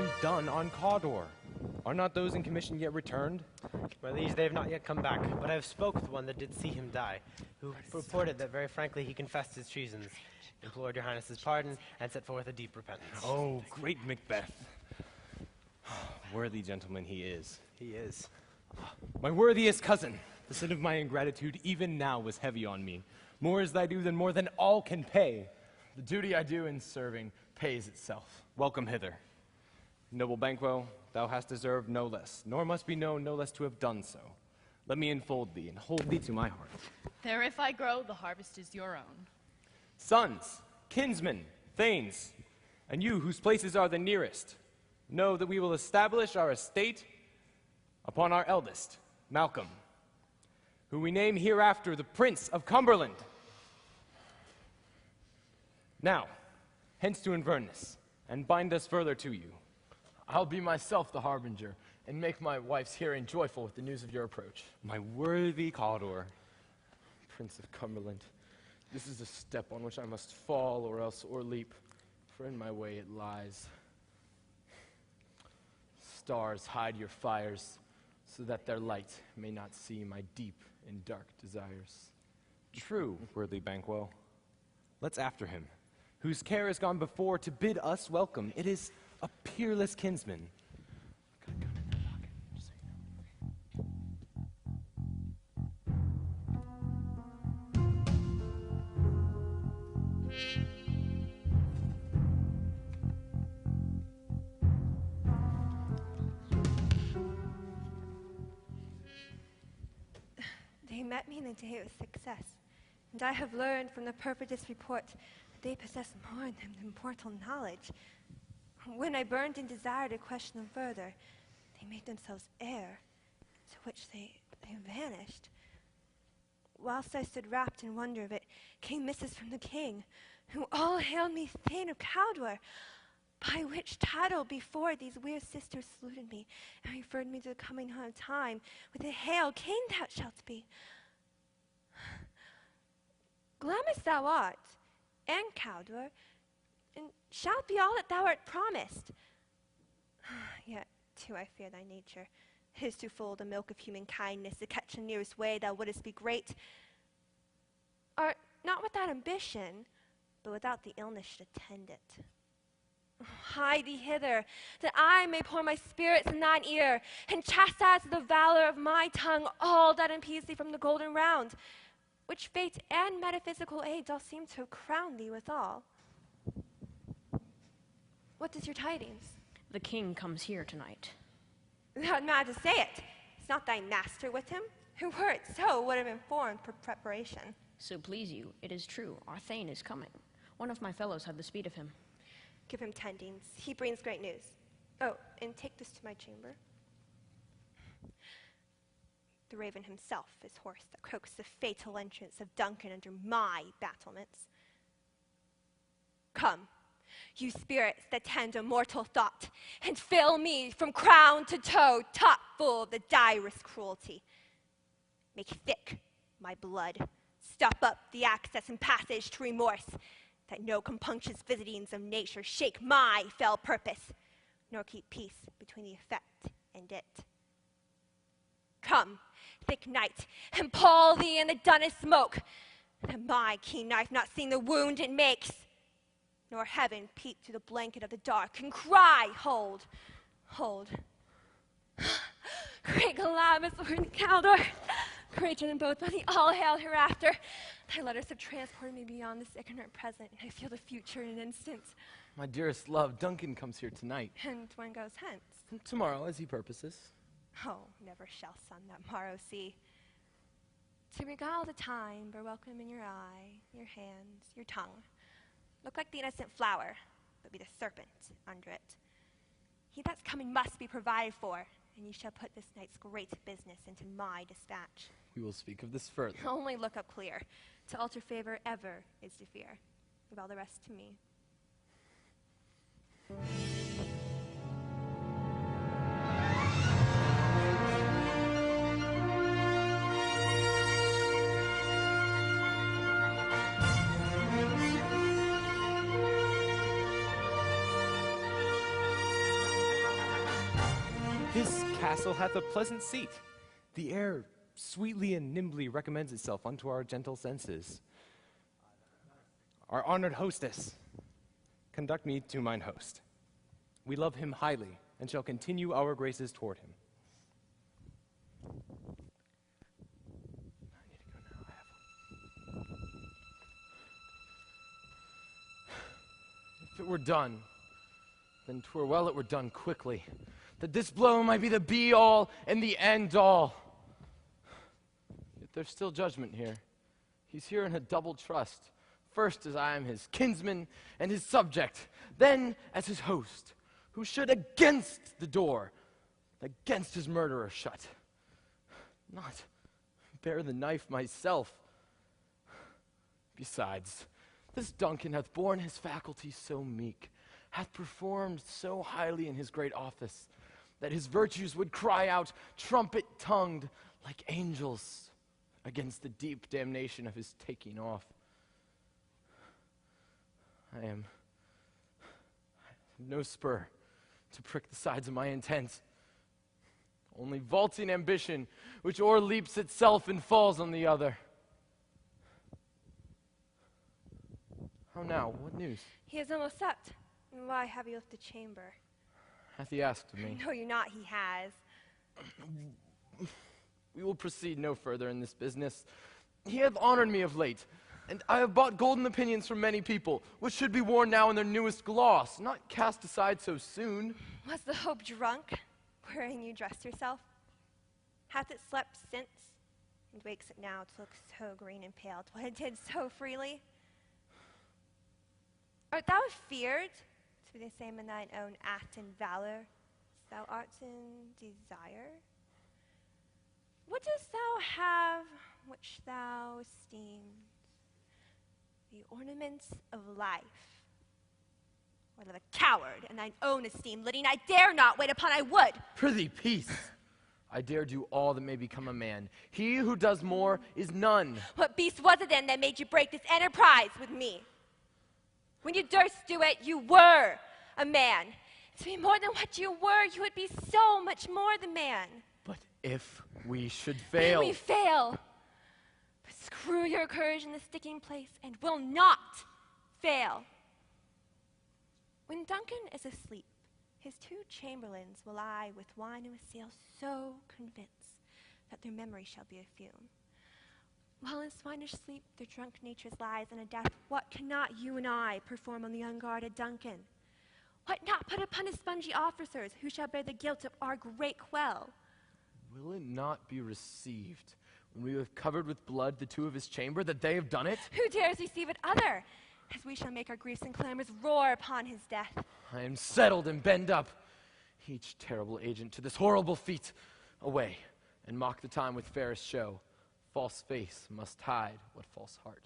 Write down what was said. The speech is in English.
been done on Cawdor? Are not those in commission yet returned? My liege, they have not yet come back, but I have spoke with one that did see him die, who reported that very frankly he confessed his treasons, implored your highness's pardon, and set forth a deep repentance. Oh, great Macbeth. Worthy gentleman he is. He is. My worthiest cousin, the sin of my ingratitude even now was heavy on me. More is thy due than more than all can pay. The duty I do in serving pays itself. Welcome hither. Noble Banquo, thou hast deserved no less, nor must be known no less to have done so. Let me enfold thee and hold thee to my heart. There if I grow, the harvest is your own. Sons, kinsmen, thanes, and you whose places are the nearest, know that we will establish our estate upon our eldest, Malcolm, who we name hereafter the Prince of Cumberland. Now, hence to Inverness, and bind us further to you. I'll be myself the harbinger, and make my wife's hearing joyful with the news of your approach. My worthy Cawdor. Prince of Cumberland, this is a step on which I must fall or else o'erleap, for in my way it lies. Stars, hide your fires, so that their light may not see my deep and dark desires. True, worthy Banquo. Let's after him, whose care has gone before to bid us welcome. It is a peerless kinsman. They met me in the day of success, and I have learned from the perfidious report that they possess more in them than mortal knowledge. When I burned in desire to question them further, they made themselves air, to which they vanished. Whilst I stood wrapped in wonder of it, came misses from the king, who all hailed me Thane of Cawdor, by which title before these weird sisters saluted me, and referred me to the coming on of time, with a hail, king thou shalt be. Glamis thou art, and Cawdor, and shalt be all that thou art promised. Yet, too, I fear thy nature. It is too full the milk of human kindness to catch the nearest way thou wouldest be great. Art not without ambition, but without the illness should attend it. Hie thee hither, that I may pour my spirits in thine ear, and chastise with the valor of my tongue all that impedes thee from the golden round, which fate and metaphysical aid doth seem to crown thee withal. What is your tidings? The king comes here tonight. Thou art mad to say it. Is not thy master with him? Who were it so would have informed for preparation. So please you, it is true, our Thane is coming. One of my fellows had the speed of him. Give him tendings. He brings great news. Oh, and take this to my chamber. The raven himself is horse that croaks the fatal entrance of Duncan under my battlements. Come, you spirits that tend a mortal thought, and fill me from crown to toe top full of the direst cruelty. Make thick my blood. Stop up the access and passage to remorse, that no compunctious visitings of nature shake my fell purpose, nor keep peace between the effect and it. Come, thick night, and pall thee in the dunnest smoke, that my keen knife not seeing the wound it makes, nor heaven peep through the blanket of the dark, and cry, hold, hold. Great Glamis, Lord Cawdor, greater than both, by the all hail hereafter. Thy letters have transported me beyond this ignorant present, and I feel the future in an instant. My dearest love, Duncan comes here tonight. And when goes hence? Tomorrow, as he purposes. Oh, never shall sun that morrow see. To regale the time, bear welcome in your eye, your hands, your tongue. Look like the innocent flower, but be the serpent under it. He that's coming must be provided for, and you shall put this night's great business into my dispatch. We will speak of this further. Only look up clear. To alter favor ever is to fear. Leave all the rest to me. This castle hath a pleasant seat. The air sweetly and nimbly recommends itself unto our gentle senses. Our honored hostess, conduct me to mine host. We love him highly, and shall continue our graces toward him. I need to go now. If it were done, then 'twere well it were done quickly, that this blow might be the be-all and the end-all. Yet there's still judgment here. He's here in a double trust. First as I am his kinsman and his subject, then as his host, who should against the door, against his murderer shut, not bear the knife myself. Besides, this Duncan hath borne his faculties so meek, hath performed so highly in his great office, that his virtues would cry out trumpet-tongued like angels against the deep damnation of his taking off. I have no spur to prick the sides of my intent, only vaulting ambition, which o'erleaps itself and falls on the other. How now? What news? He has almost supped. Why have you left the chamber? Hath he asked of me? No, you're not. He has. We will proceed no further in this business. He hath honored me of late, and I have bought golden opinions from many people, which should be worn now in their newest gloss, not cast aside so soon. Was the hope drunk, wherein you dressed yourself? Hath it slept since, and wakes it now to look so green and pale, what it did so freely? Art thou afeard to be the same in thine own act and valor as thou art in desire? What dost thou have which thou esteem'st the ornaments of life? Or live a coward in thine own esteem, letting I dare not wait upon I would. Prithee, peace. I dare do all that may become a man. He who does more is none. What beast was it then that made you break this enterprise with me? When you durst do it, you were a man. To be more than what you were, you would be so much more than man. But if we should fail... When we fail. But screw your courage in the sticking place and will not fail. When Duncan is asleep, his two chamberlains will lie with wine and with seal, so convinced that their memory shall be a fume. While in swinish sleep their drunk natures lies in a death, what cannot you and I perform on the unguarded Duncan? What not put upon his spongy officers, who shall bear the guilt of our great quell? Will it not be received, when we have covered with blood the two of his chamber, that they have done it? Who dares receive it other, as we shall make our griefs and clamors roar upon his death? I am settled and bend up, each terrible agent to this horrible feat. Away, and mock the time with fairest show. False face must hide what false heart